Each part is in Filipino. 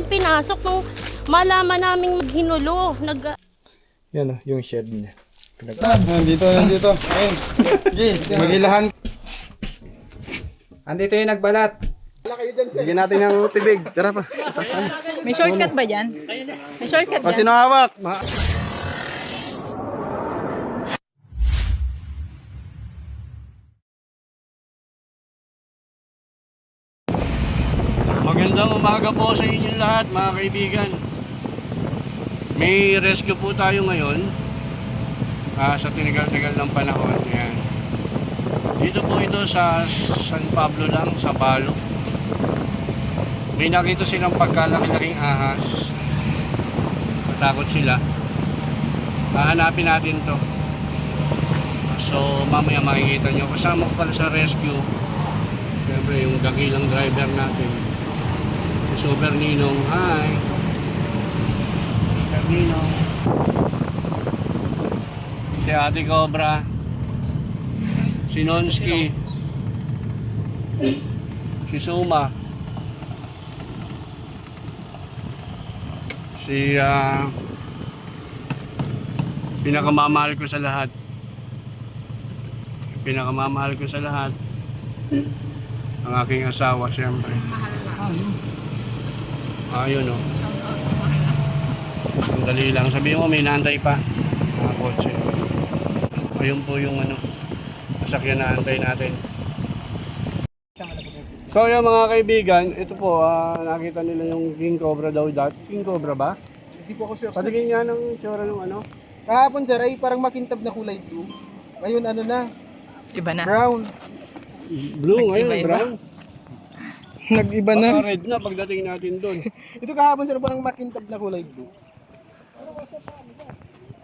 pinasok nung malaman naming maghinulo. Yan o, yung shed niya. Nandito. Ayun. Magilahan. Andito yung nagbalat. Bigyan natin ng tibig. Tara pa. May shortcut ba dyan? May shortcut dyan? Sino hawak? Magandang umaga po sa inyo lahat mga kaibigan. May rescue po tayo ngayon sa tinigal-tigal ng panahon. Ayan. Dito po ito sa San Pablo lang, sa Balo. May nakita silang pagkalaki-laking ahas. Matakot sila. Hahanapin natin to. So mamaya makikita nyo. Kasama ko pala sa rescue, siyempre yung dakilang driver natin, Super Ninong. Hi Super Ninong. Si Ate Cobra, si Nonski, si Suma, si pinakamamahal ko sa lahat, ang aking asawa, siyempre. Ayun o. Sandali lang. Sabihin mo may naantay pa. Mga kotse. Ayun po yung masakyan na antay natin. So yung mga kaibigan, ito po, nakita nila yung King Cobra daw. King Cobra ba? Hindi po ako sure. Patingin nga ng tsura ng Kahapon sir ay parang makintab na kulay blue. Ngayon ano na? Iba na. Brown. blue ngayon, Nag-iba-iba. brown. Nag-iba na. Baka red na pagdating natin doon. Ito kahapon sir parang makintab na kulay blue.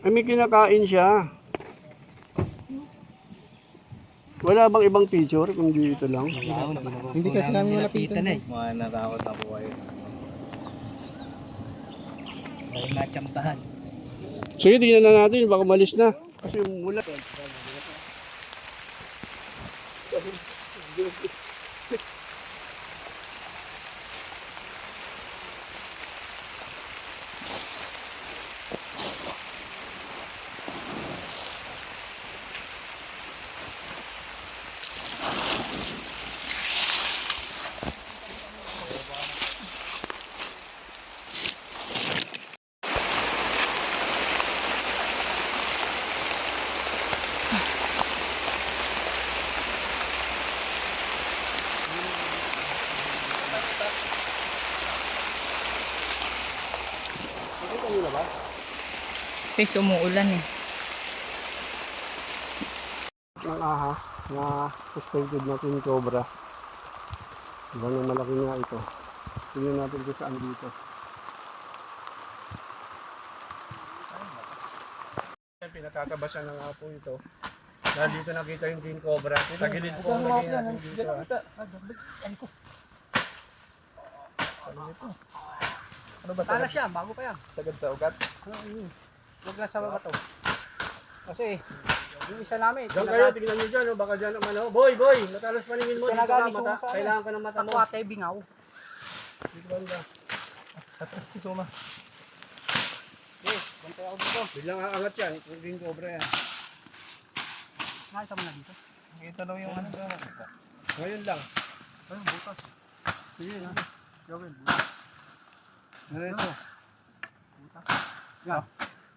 Ay, may kinakain siya. Wala bang ibang picture kung dito lang? Hindi kasi namin malapitan eh. Mga natakot na po kayo. May matsamtahan. Sige, tingnan na natin. Baka malis na. Kasi mula. Kasi umuulan eh. Ng ahas na suspended na King Cobra. Ganyan malaki nga ito. Tingnan natin kung saan dito. Pinatatabasan na nga po ito. Dahil dito nakita yung King Cobra. Tagilid po ang lagay natin dito. Ano ba Tala siya, bago pa yan. sagad sa ugat? Huwag lang sa baba to. Kasi, yung isa namin, Diyan kayo, tignan nyo dyan. Baka dyan naman. Boy! Matalas paningin mo. Dito ka Tinagamit mata. ko sa Kailangan ka ng mata mo. takwate, bingaw. Dito banda. Atras ki suma. Eh, bantay ako dito. Biglang aangat yan. Kung King Cobra yan. Nakita mo na dito. Nakita daw yung ano. Ngayon lang. Ayun, butas. Sige na. Gawin, butas. Diretso. Yan.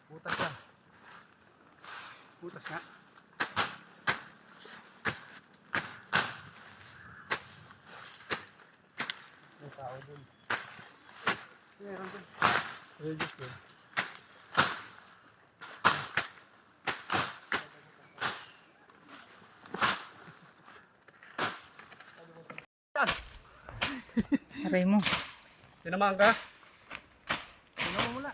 Butas yan. Butas nga. May tao dun. Meron dun. Regis ko. Aray mo. Tinamaan ka? Tingnan mo muna.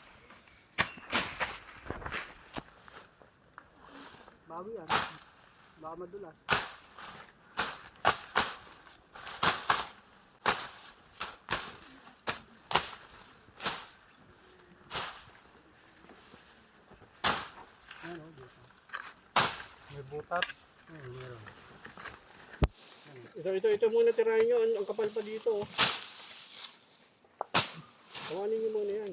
Bawi yan. Baka madulas. May butat. Ito muna tirahin nyo. Ang kapal pa dito. Kawanin niyo muna yan.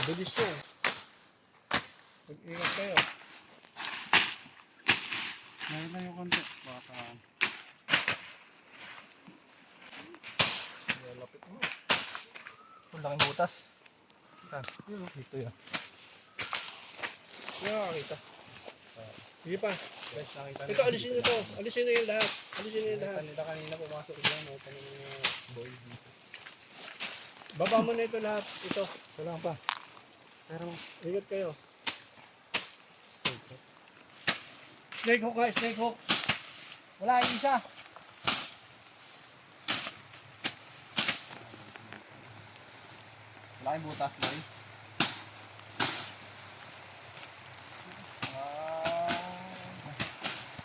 Bilis yan. Mag-ingat kayo. Ngayon lang yung konti. Baka lapit mo. Ang laking butas. Dito yan. Hindi nakakita. Sige pa. Guys, nakita Ito, alisin nyo to. Alisin nyo yung lahat. Alisin nyo yung lahat. nila kanina pumasok dyan. May tanong yung boy dito. Baba mo na ito lahat. Ito. Ito lang pa. Pero, ingat kayo. Snake hook ka, snake hook. Wala, yung isa. Laking butas na rin.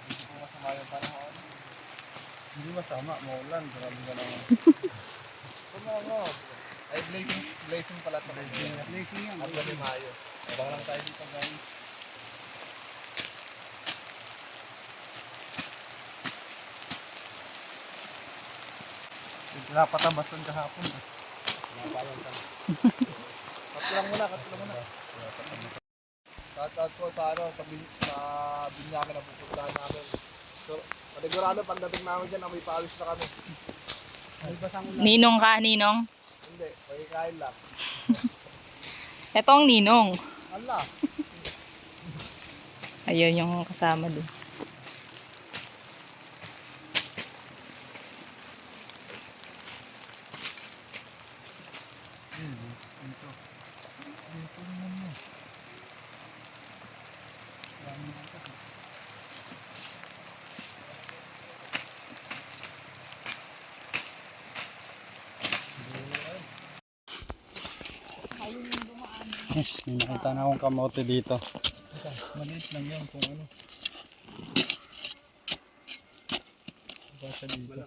Hindi ko masama yung panahon. Hindi masama, maulan. Grabe ka naman. Ano? Ay, blazing pala ito. Blazing yan. At gabi Mayo. Abang lang tayo dito guys. Napatabasan kahapon. Cut lang muna. Shout ko sa binyakan na pupuntahan namin. So, panigurado pagdating namin dyan, may pawis na kami. Ninong ka, ninong. Hindi, pagkikain lang. Ito ang ninong. Ala, Ayun yung kasama doon. Yes, may nakita na akong kamote dito. maliit lang yan kung ano. Basta dito.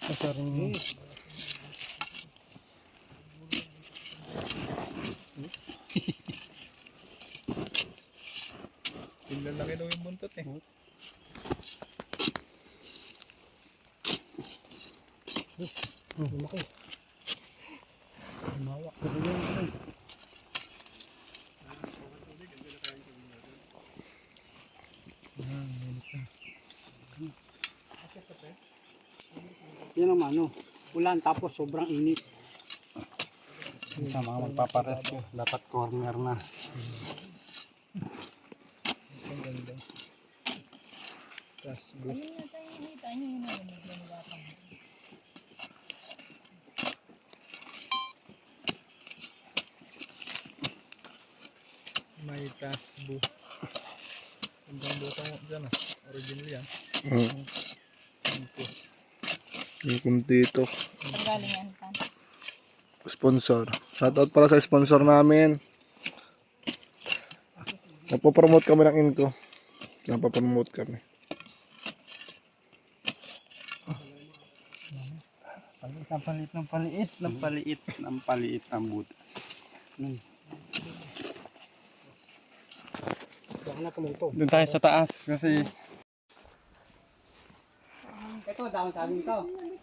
Kasi rin Tingnan lang daw yung buntot eh. lumaki. Lumawak. Yan ang ano. Ulan tapos sobrang init. Sa mga magpaparescue, dapat corner na. Ang ganda. Tapos blue. May tasbo. Ang buta mo dyan ah. Original yan. Yung kumtito. Pagaling yan, pan. Sponsor. Shoutout para sa sponsor namin. Nagpo-promote kami ng Inco. Napapromote kami. Paliit ng butas. Doon tayo sa taas kasi Ito, dahon saging to.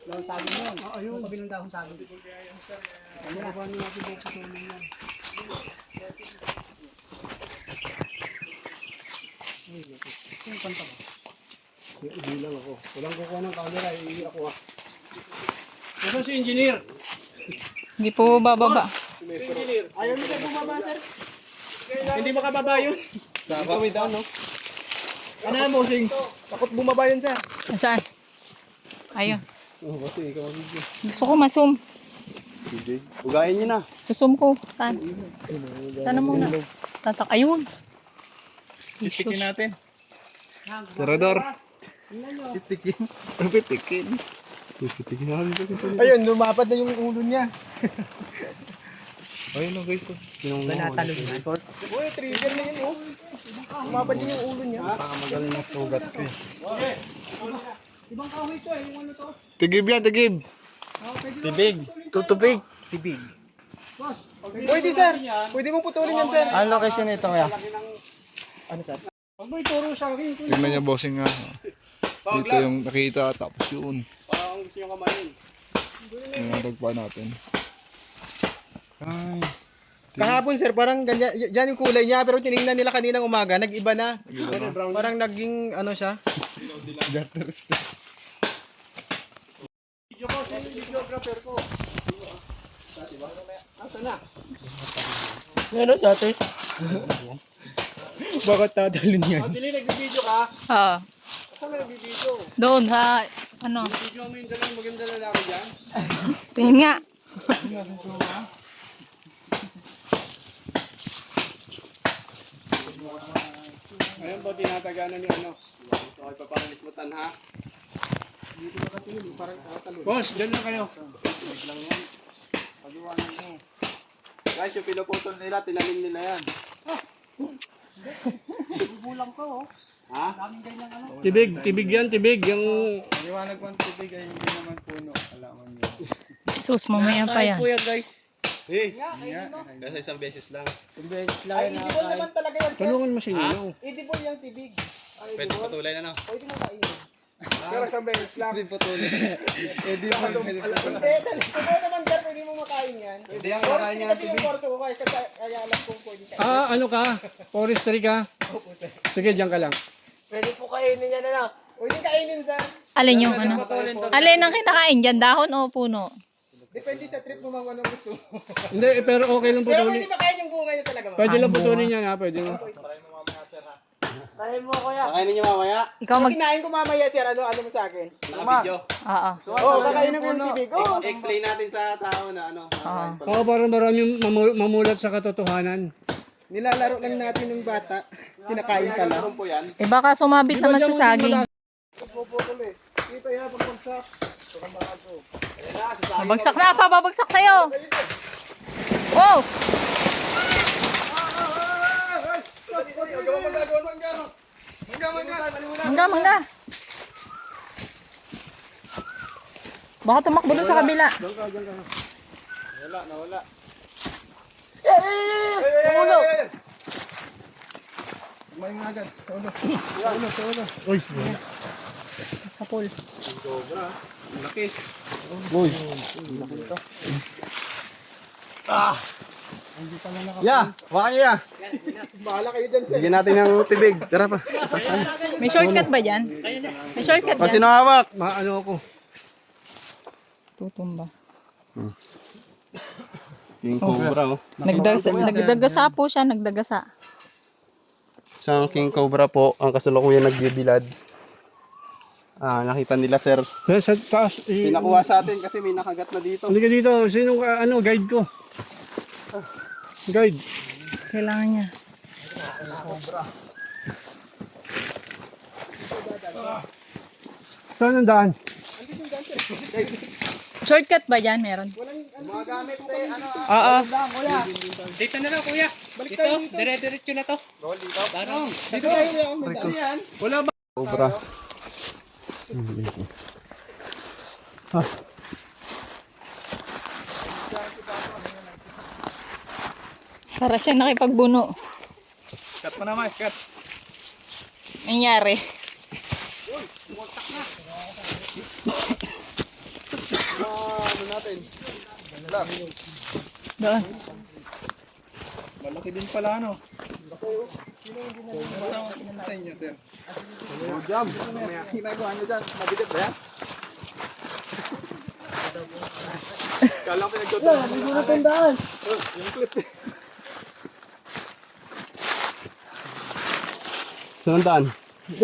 Dahon saging yun. Oo, yun. Kabilang dahon saging. Nasaan si engineer? Hindi po bababa. Engineer. Ayaw nila bumaba sir. Hindi makababa yun. Dito may down no? Ano yan bossing? Takot bumaba yun sir. Saan? Ayun. Oo kasi ikaw ang video. Gusto ko masum. Sige. Ugayin nyo na. Susum ko. Saan? Tanong muna. Tatak. Ayun. Pitikin natin. Tirador. Pitikin. Ano pitikin? Pitikin natin kasi. Ayun, lumapad na yung ulo niya. Ayun no guys. Natalo na. Uy, trigger na yun oh. Lumapad din yung ulo niya. magaling na sugat ko eh. Ibang kahoy to eh. Yung ano to. Tigib yan, tigib. Tibig. Tutubig. Tibig. Pwede sir. Pwede mo putulin yan sir. Ang location nito kaya? Ano sir? Pag may turo sa akin, Tingnan niya bossing nga. Dito yung nakita tapos yun. parang ang gusto nyo kamayin. Nagpa natin. Ay. Kahapon sir, parang ganyan, yan yung kulay niya, pero tinignan nila kaninang umaga, nag-iba na. Parang naging ano siya. Video ko, sino yung videographer ko? Nasaan na? Meron sa atin. Bakit dadalhin yan? Dili, nagbibideo ka? Oo. Saan ka nagbibideo? Doon sa, ano, Video mo yung dalang maganda lalaki dyan? tingin nga. Ngayon ba tinataganan niyo ano? So, ay papangismutan ha? Boss, dyan lang kayo. Guys, yung pinuputol nila, tinanim nila yan. Bubulang ko, oh. Ha? Tibig yan, tibig. Yung... Liwanag ko ang tubig ay hindi naman puno. Alaman niyo. Sus, mamaya pa yan. guys. Hey! Kasi isang beses lang. Ay, edible naman talaga yan sir. Tulungan mo si Ninong. Edible yung tibig. Pwede patulay na no? Pwede mo kainin. Pero isang beses lang. Hindi edible. Hindi, totoo naman sir, pwede mo makain yan. Hindi ang Forestry makain niya kasi yung korso ko kaya alam kong pwede kain. Ano ka? Forestry ka? Sige, dyan ka lang. Pwede po kainin yan na. Pwede kainin sir. Alin yung ano? Alin ang kinakain dyan? Dahon o puno? Depende sa trip mo mga anong gusto mo. Hindi, pero okay lang Pero putulin. pwede makain yung bunga niya talaga. Pwede lang putulin yan ha, pwede lang. Kain mo kuya. Kakainin niyo mamaya? Ikaw Pag mag... kinain ko mamaya sir, ano mo sa akin? Naka-video. Oo. Oo, kakainin ko yung tibig. Oo. Explain natin sa tao na ano. Oo. Para maraming mamulat sa katotohanan. Nilalaro lang natin ng bata. Kinakain ka lang. Po yan. Eh baka sumabit naman sa saging. Dito yan, pagpagsak. Babagsak na pa, babagsak sa'yo. Wow! Mangga, mangga. Baka tumakbo doon sa kabila. Nawala. Ulo. Kumain nga agad. Sa ulo. Sa pool. Sobra. Laki. Yeah, baka ya. Bahala kayo dyan sir. Bigyan natin ng tibig. Tara pa. May shortcut ba dyan? May shortcut O, dyan? sino hawak? Ano ako? Tutumba. Yung cobra oh. Nagdagasa po siya, nagdagasa. Isang king cobra po. Ang kasalukuyan nagbibilad. Nakita nila sir. Sa taas. Pinakuha sa atin kasi may nakagat na dito. Hindi ka dito. Sino guide ko? Guide. Kailangan niya. Saan ang daan? Shortcut ba dyan? Meron. Mga gamit eh, ano. Oo. Dito na lang kuya. Dito, dire-diretso na to. Dito tayo yan. Wala ba? Cobra. Para siya nakipagbuno. Cut mo naman, cut. Nangyari. Ano natin? Doon. Malaki din pala ano. Sa inyo sir. Jam. Ginagawa nyo dyan. Mabigat ba yan? Kala ko pinagtutunan. Hindi na tandaan. Yung clip eh. Saan ang daan? Ang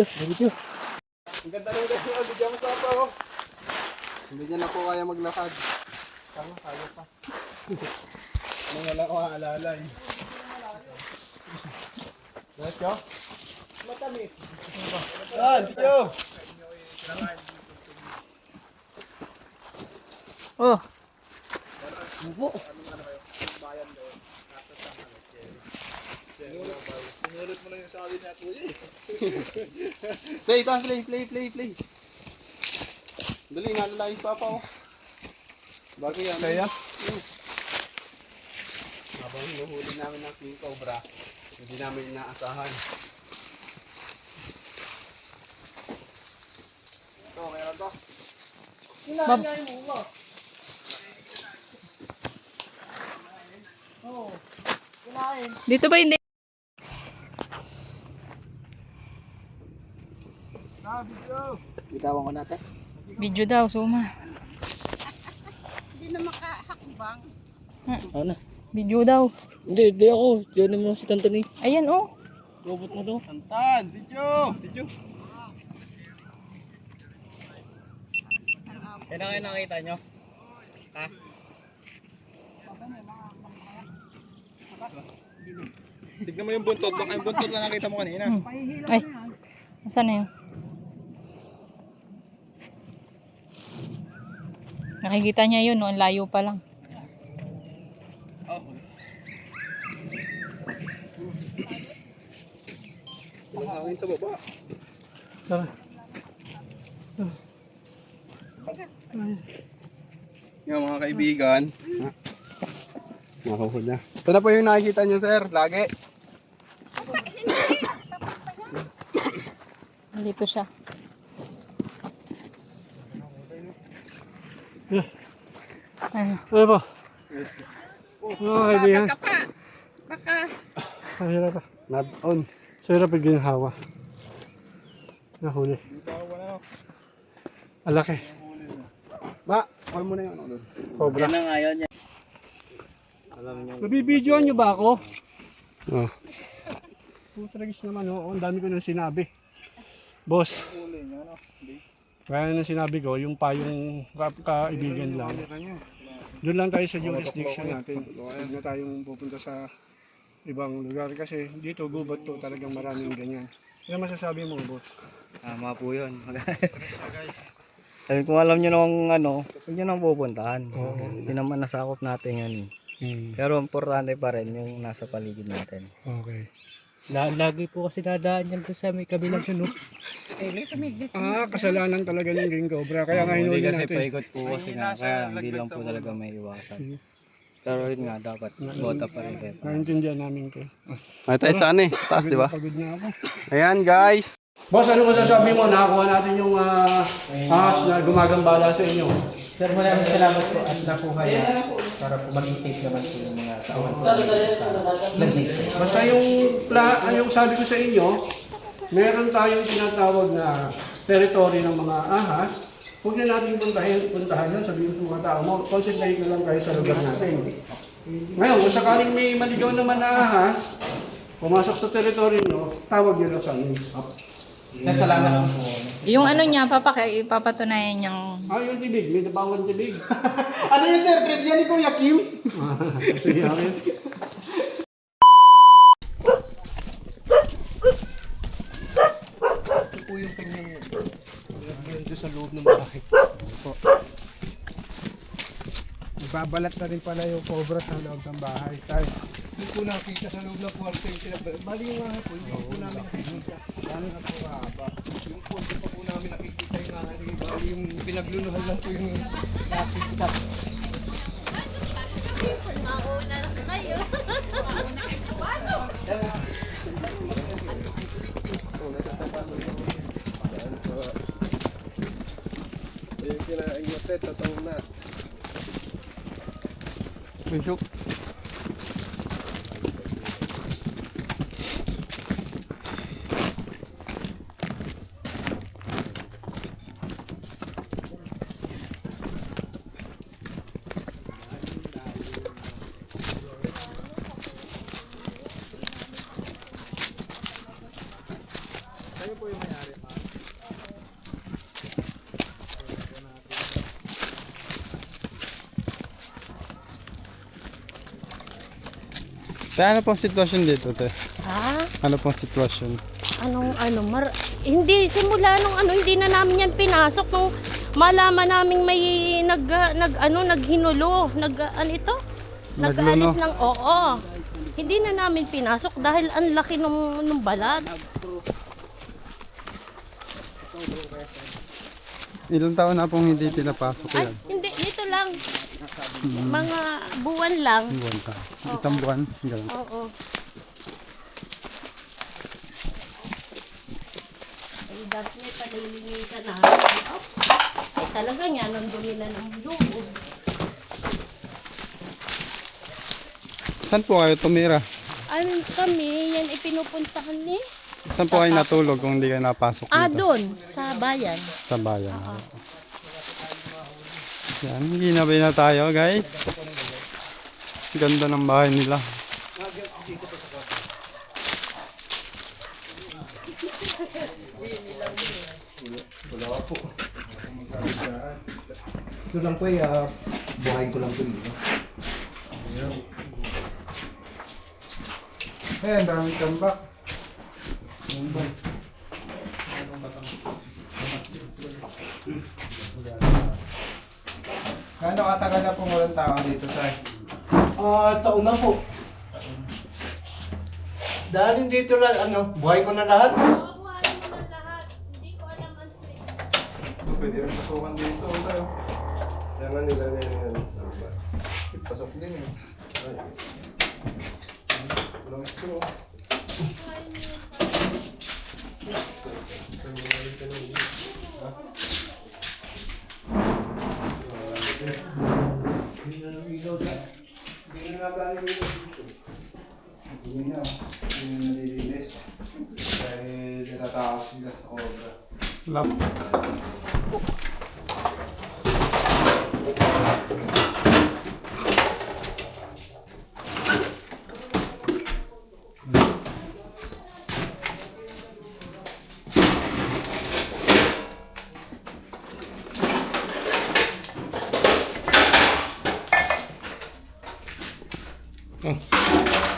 ganda rin kasi ang bigyan mo sa pa oh. Hindi niya na po kaya maglakad. Tama, kaya pa. Nang wala ko aalalay. Let's go. Matamis. Yan, video. Oh. Sinulot mo lang yung sabi na kuya eh. Play, Tan, play. Dali, nalalayin pa oh. Bagay yan. Kaya? Habang hinuhuli namin ng king cobra, hindi namin inaasahan. Ito, meron to. Dito ba hindi? Bitawan ko natin. Video daw, suma. Ano na? Video daw. Hindi ako. Diyan naman si Tantan eh. Ayan oh. Robot na to. Tantan, video. Yan ang nakita nyo. Ha? Tignan mo yung buntot. Baka yung buntot na nakita mo kanina. Ay. Nasaan na yun? Nakikita niya yun, no? Ang layo pa lang. Hangin sa baba. Yung mga kaibigan. Mahuhod na. Ito na po yung nakikita nyo, sir. Lagi. Dito siya. Ano? Ano ba? Oo, kaibigan. Mahirap pa. Not on. Sarap yung ginhawa. Nahuli. Alaki. Ma, call mo na yung ano doon. Cobra. Yan ang ayaw niya. Nabibidyoan nyo ba ako? Oh. Putragis naman, oo. Ang dami ko nang sinabi. Boss. Kaya nang sinabi ko, yung payong kaibigan lang. Doon lang tayo sa jurisdiction natin. Huwag na tayong pupunta sa ibang lugar. Kasi dito, gubat to, talagang maraming ganyan. Ano masasabi mo, boss? Tama po yun. Sabi kung alam nyo nung ano, huwag nyo nang pupuntahan. Hindi naman nasakop natin yan. Pero importante pa rin yung nasa paligid natin. Okay. Lagi po kasi dadaan yan doon sa may kabilang sunog. Kasalanan talaga ng Green Cobra. Kaya nga Hindi hinuli kasi natin. paikot po kasi nga, kaya hindi lang po talaga may iwasan. Pero yun nga, dapat bota pa rin tayo. Naintindihan namin to. Ay, tayo saan eh? Taas, di ba? Pagod na ako. Ayan, guys. Boss, ano masasabi mo? Nakakuha natin yung ahas na gumagambala sa inyo. Sir, maraming salamat po at nakuha niya para po maging safe naman po yung mga tao. Basta yung sabi ko sa inyo, meron tayong tinatawag na territory ng mga ahas. Huwag na natin puntahan yun. Sabihin ko mga tao mo, concentrate na lang kayo sa lugar natin. Ngayon, kung sakaling may maligaw naman na ahas, pumasok sa territory nyo, tawag nyo lang sa amin. Salamat po. Yung ano niya, papatunayan niyang... Yung tibig, may nabangon tibig. Ano yung sir? Trip yan ni Kuya Kim? Sige, okay. Ito po yung kanyang yun doon sa loob ng bahay. Babalat na rin pala yung cobra sa loob ng bahay. Tayo. Hindi po nakita sa loob ng kwarto yung sinabi. Bali yung nga po, hindi po namin nakikita. Ano na po kahaba? Yung po, hindi pa po namin nakikita yung nga. Bali yung pinagluluhan lang po yung nakikita. Yung kinain natin, tatang na. Bishop. Ano pong sitwasyon dito, te? Ha? Ano pong sitwasyon? Hindi, simula nung hindi na namin yan pinasok. Nung malaman namin may naghinulo, nag-alis ng, oo. Hindi na namin pinasok dahil ang laki nung balat. Ilang taon na pong hindi pinapasok Ay, yan? hindi, dito lang. Mga buwan lang. Buwan pa. Isang buwan? Ganun. Oo. Ay, dapat may palilinisan na. talaga yan, nandun nila ng loob. Saan po kayo tumira? Ano kami, yan ipinupuntahan ni? Saan po kayo natulog kung hindi kayo napasok dito? Doon, sa bayan. Sa bayan. Yan, ginabay na tayo guys. Ganda ng bahay nila. Ito lang po buhayin ko lang po dito. Eh, daming tambak. Gaano katagal na pong walang tao dito, Sir? Taon na po. Dahil dito lang, buhay ko na lahat. Buhayin mo na lahat. Hindi ko alam ang Pwede rin pasukan dito, tayo. Yan nga nila yan. Pasok din eh. Walang straw. Hindi na nalilinis. Dahil natatakas sila sa obra.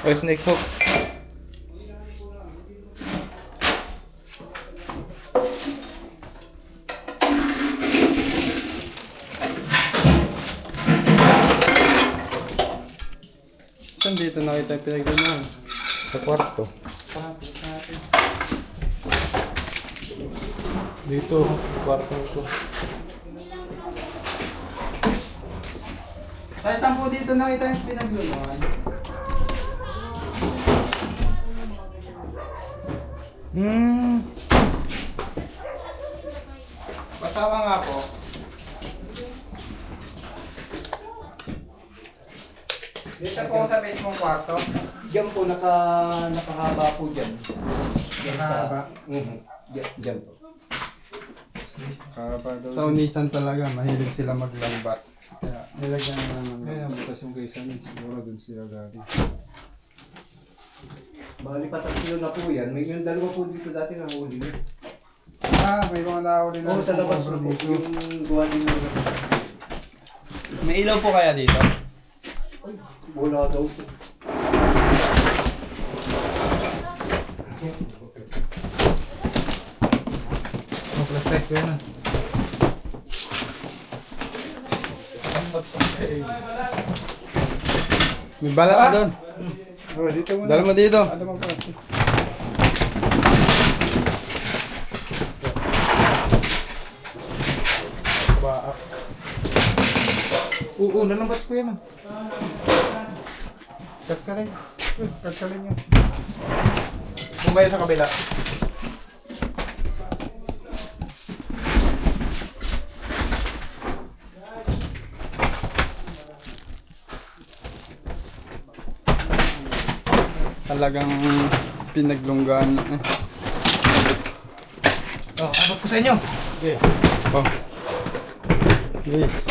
Oh, snake hook. Saan dito nakita yung pinagdungan? Sa kwarto. Dito, kwarto ko. Ay, saan po dito nakita yung pinagdungan? Masawa nga po. Dito po sa mismong kwarto. Diyan po, nakahaba po dyan. Nakahaba? Diyan po. Sa Unisan talaga, mahilig sila maglambat. Kaya nilagyan na naman. Kaya bukas yung kaysa siguro dun sila galing. Bali patatlo na po yan. May yung dalawa po dito dati na huli. Ah, may mga nahuli na. Oo, sa labas po po. Yung gawa nyo. May ilaw po kaya dito? Wala daw po. Mag-reflect ko yan. May balat doon. Oh, dito muna. Dala mo dito. Ano mo plastic? Baak. Oo, nalambat ko yan. Cut ka rin. Cut ka rin yan. Bumbay sa kabila. Talagang pinaglunggaan na eh. Oh, abot ko sa inyo. Okay. Oh. Yes.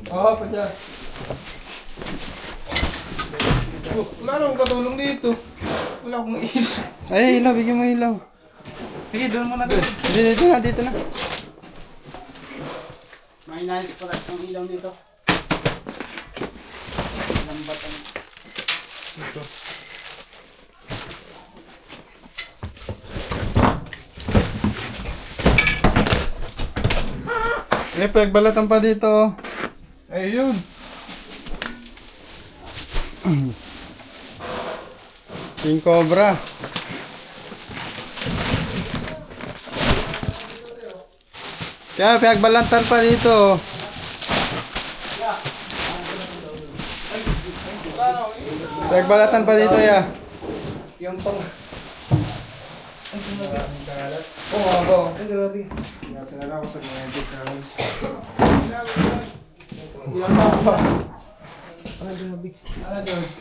Oo, pa dyan. Wala akong katulong dito. Wala akong ilaw. Ay, ilaw. Bigyan mo ilaw. Sige, doon mo na doon. Dito na, dito na. Mahinahit ko lang ang ilaw nito. Lambatan. Eh, pagbalatan pa dito. Ayun. King Cobra. Kaya pagbalatan pa dito. Pagbalatan pa dito ya. Yung pang...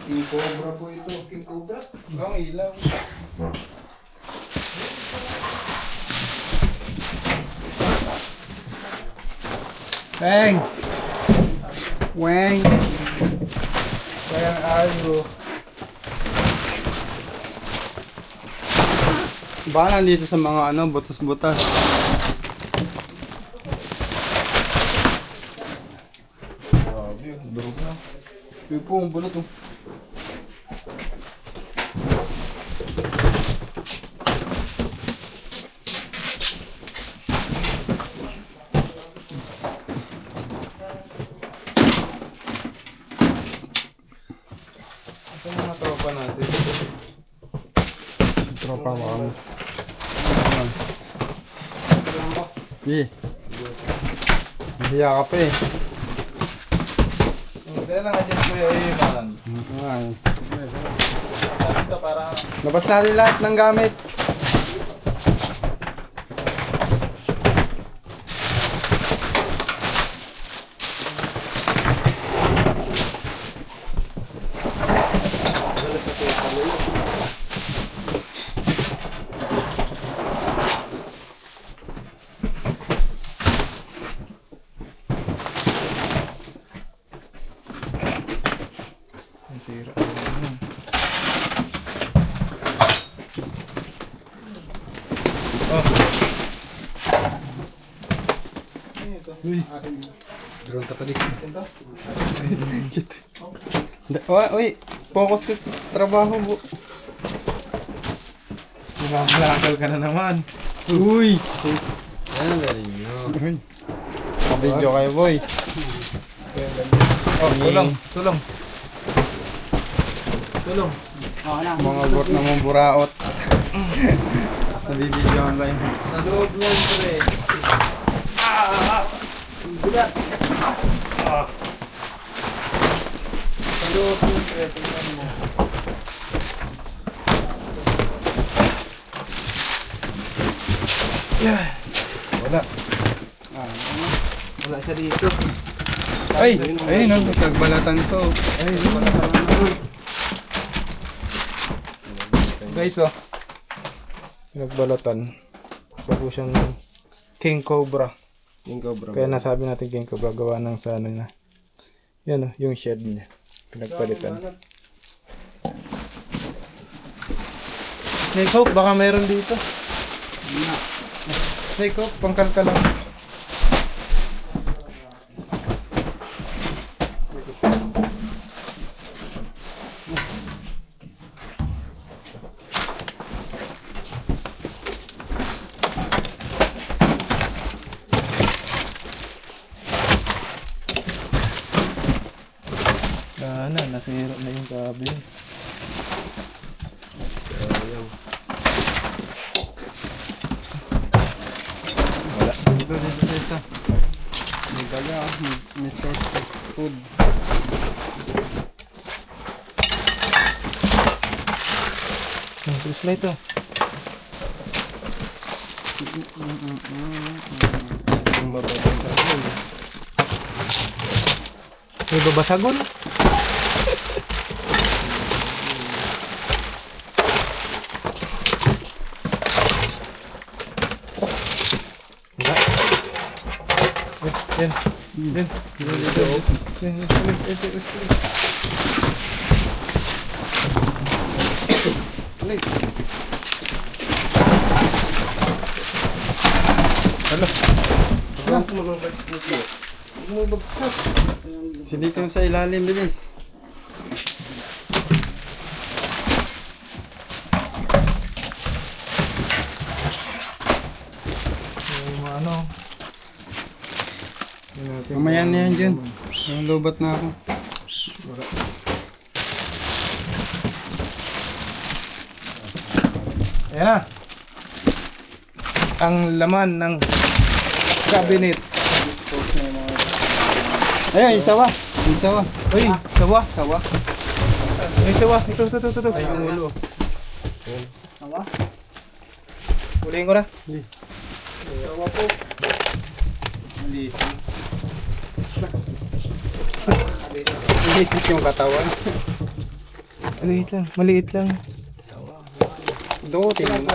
King Cobra po ito. King Cobra? Ang ilaw. Weng! Weng! Where are you? Baka nandito sa mga butas-butas. Grabe, durog na. Yung po, ang bulot oh. Ito yung mga tropa natin. Tropa mo kami. Eh. Hiya ka pa eh. Kaya lang adyan ko yung malan. Labas natin lahat ng gamit. Drone ka pa di. Uy, focus ka sa trabaho mo. Nakakal ka na naman. Uy! Ano galing nyo? Video kayo boy. Oh, tulong. Tulong. Tulong. Mga bot na mong buraot. Nabibidyoan kayo. Sa loob niyan, pre. Sa loob niyan, pre. Tingnan mo. Wala. Wala siya dito. Ay! Ay, nagbalatan to. Ay, Guys, oh. Nagbalatan. Isa po siyang King Cobra. King Cobra. Kaya nasabi natin King Cobra gawa ng sa ano na. Yan oh, yung shed niya. Pinagpalitan. Snake Hope, baka meron dito. Snake Hope, pangkalka lang. Nasira na yung kable. Wala. Dito. May daga, may source of food. Ang pulis na ito. May babasagon? Yan. Yan. Silipin mo sa ilalim, bilis. Ano? Mamaya na yan dyan. Ang lobat na ako. Ayan na. Ang laman ng cabinet. Ayun, isawa. Isawa. Uy, sawa. Sawa. May sawa. Ito. Ay, yung ulo. Ulihin ko na. Sawa po. Maliit. Maliit yung katawan. Maliit lang. Doon, tingnan mo.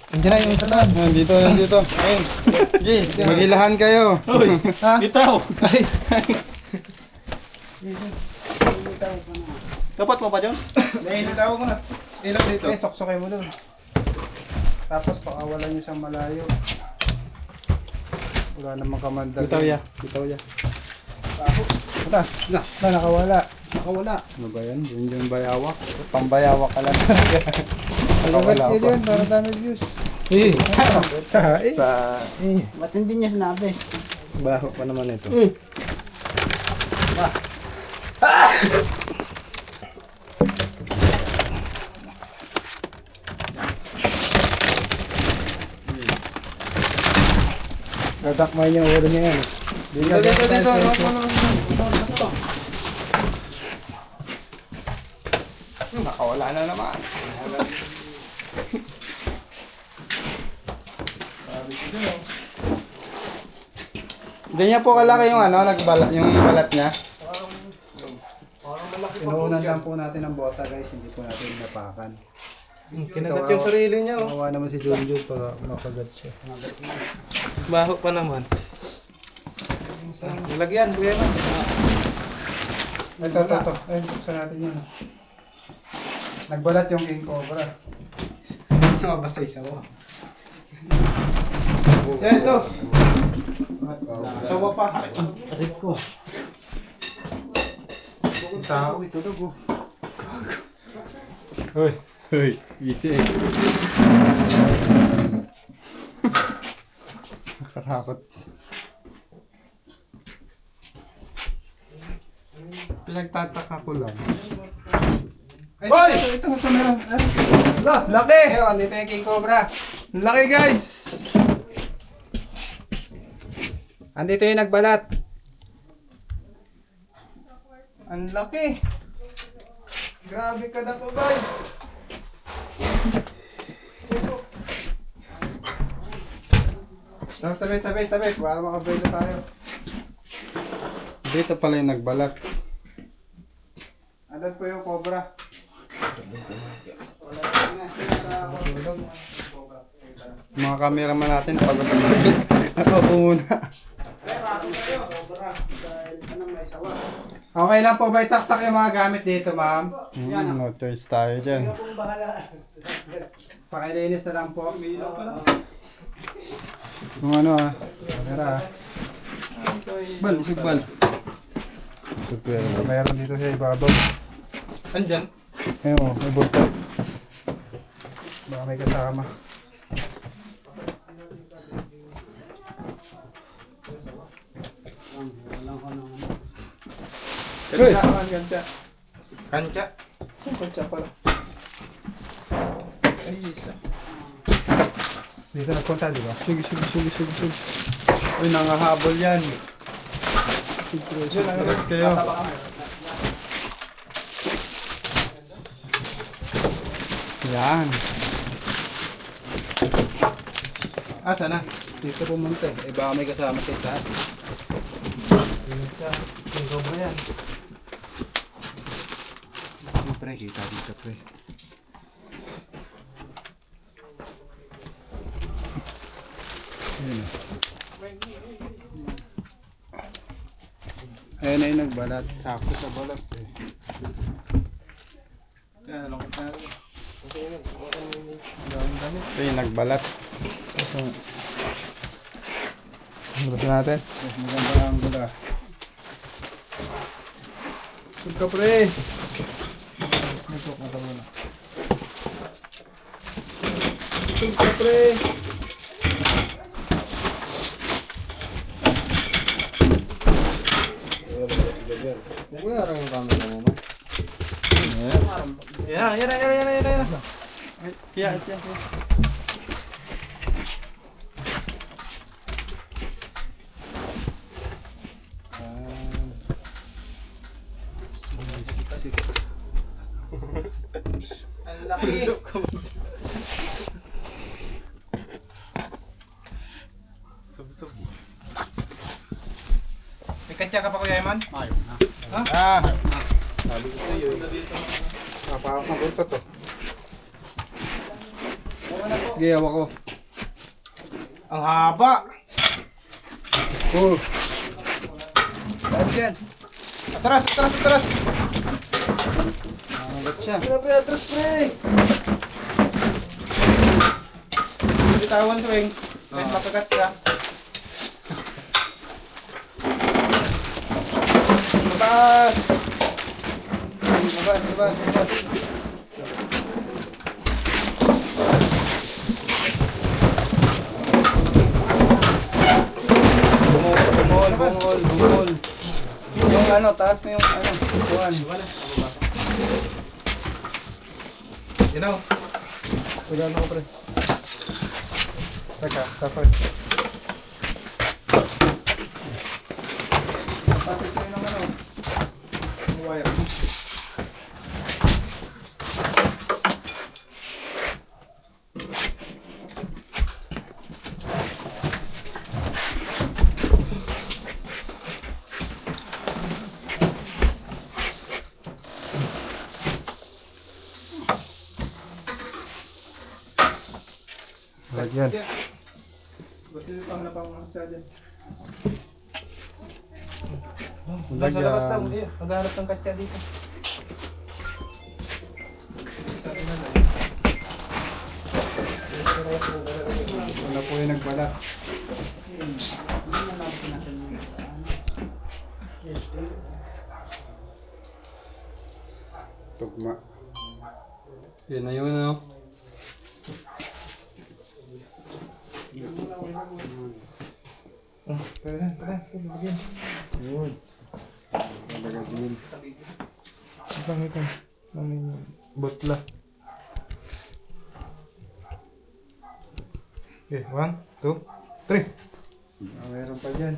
Andiyan na yung isa na. Nandito. Ayun. Gi, magilahan kayo. Bitaw! Dapat mo pa dyan? Nahihintay mo na. Ilaw dito. Eh, soksokay mo doon. Tapos pakawalan nyo siyang malayo. Wala namang kamandag. Bitaw ya. Ata, nakawala. Ano ba yan? Yun yung bayawak. Pambayawak ka lang. Nakawala ako. Yun, para dami views. Ba't hindi niya sinabi? Baho pa naman ito. Dadakmay niya ulo niya yan. Dito. Nakawala na naman. Hindi niya po kalaki yung nagbalat, yung balat niya. Inuunan lang po natin ang bota guys, hindi po natin napakan. Kinagat yung sarili niya. Kawawa naman si Junjun para makagat siya. Baho pa naman. Lagyan, kuya na. Ito. Ayun, buksan natin yun. Nagbalat yung king cobra. Nakabasa isa ko. Yan ito. Sawa pa. Arit ko. Tao ito dugo. Hoy, ite. Nakatakot. Pinagtataka ko lang. Hoy! Ito meron. Laki! Ayun, dito yung king cobra. Laki guys! Andito yung nagbalat. Ang laki! Grabe ka na po guys! Tabi. Para makabelo tayo. Dito pala yung nagbalat. Andun po yung cobra. Mga cameraman natin pagod nakapuna. Okay lang po ba itaktak yung mga gamit dito, ma'am? No choice tayo dyan. Pakilinis na lang po. Kung ano camera. Sigbal. Super. Meron dito sa ibabaw. Andyan. Ayun, may bulto. Baka may kasama. Uy! Kancha. Kancha. Kancha pala. Ay, isa. Dito nagpunta, di ba? Sige. Uy, nangahabol yan. Sigres kayo. Yan. Asa na? Dito pumunta eh. Baka may kasama sa itaas. Ikaw ba yan? Pre, kita dito pre. Ayun na yung nagbalat. Sako sa balat eh. Yan, lungkot na. Ito yung nagbalat. Balat natin. Maganda ang gula. Ito pre. Ito pre. Wala rin yung camera mo man. Yan. Yan. Ang laki. ketchup ka pa Kuya Eman? Ayaw na. Ha? Sabi ko sa'yo. Napakak ng kurto to. Sige, hawak ko. Ang haba! Sabi yan. Atras! Angat siya. Grabe, atras pre! Bitawan tuwing. Kahit makagat siya. Labas! Labas! Bungol. Yung ano, taas mo yung ano, buwan. You know? Pagano ko pre. Teka, tapos. Tapos sa'yo ng ano, yung wire. Lagyan. Basta yung pang napamasa dyan. Lagyan. Sa labas daw, maghanap ng katsa dito. Wala po yung nagbalat. Tugma. Yan na yun, ano? Yun. Talaga din. Ito. Butla. Okay, 1, 2, 3. Meron pa dyan.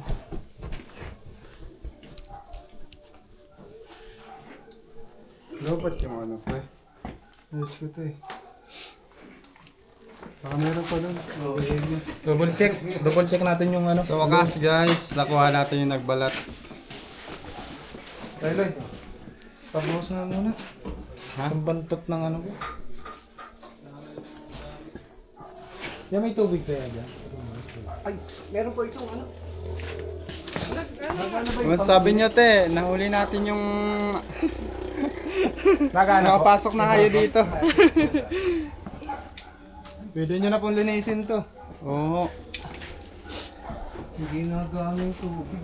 Dapat yung ano pa eh. Yes ko ito eh. Baka meron pa doon. Double check natin yung ano. Sa wakas guys, nakuha natin yung nagbalat. Loy. Tapos na muna. Ha? Ang bantot ng ano ko. Yan, may tubig tayo dyan. Meron po itong ano? Kung sabi nyo te, nahuli natin yung nakapasok na kayo dito. Pwede nyo na pong linisin to. Oo. Hindi na gamit tubig.